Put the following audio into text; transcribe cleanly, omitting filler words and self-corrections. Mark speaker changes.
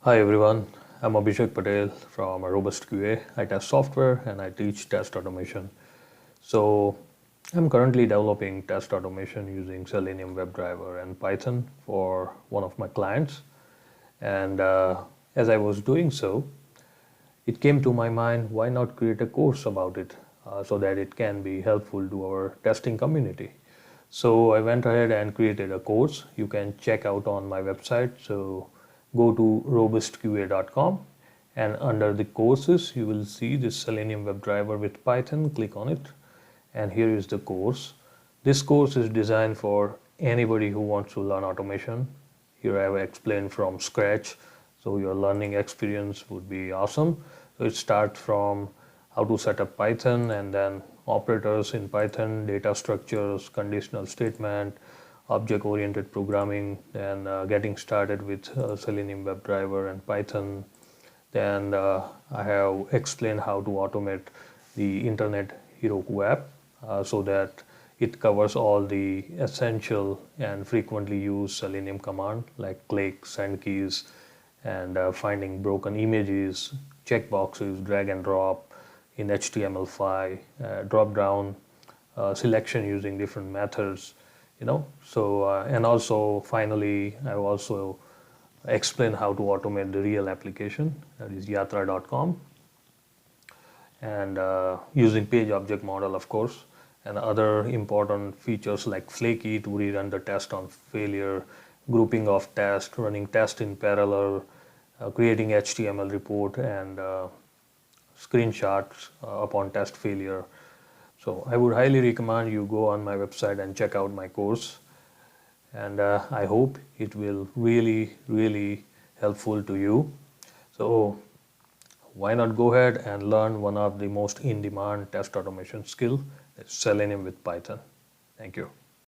Speaker 1: Hi everyone, I'm Abhishek Patel from Robust QA. I test software and I teach test automation. So I'm currently developing test automation using Selenium WebDriver and Python for one of my clients. And as I was doing so, it came to my mind, why not create a course about it so that it can be helpful to our testing community. So I went ahead and created a course you can check out on my website. So go to robustqa.com and under the courses you will see this Selenium WebDriver with Python. Click on it and here is the course. This course is designed for anybody who wants to learn automation. Here I have explained from scratch, so your learning experience would be awesome. So it starts from how to set up Python and then operators in Python, data structures, conditional statement, object-oriented programming, then getting started with Selenium WebDriver and Python. Then I have explained how to automate the Internet Heroku app so that it covers all the essential and frequently used Selenium command like click, send keys, and finding broken images, checkboxes, drag and drop in HTML5, drop down selection using different methods, So and also finally, I also explain how to automate the real application, that is yatra.com, and using page object model, of course, and other important features like flaky to rerun the test on failure, grouping of test, running test in parallel, creating HTML report, and screenshots upon test failure. So I would highly recommend you go on my website and check out my course, and I hope it will really helpful to you. So why not go ahead and learn one of the most in-demand test automation skill, Selenium with Python. Thank you.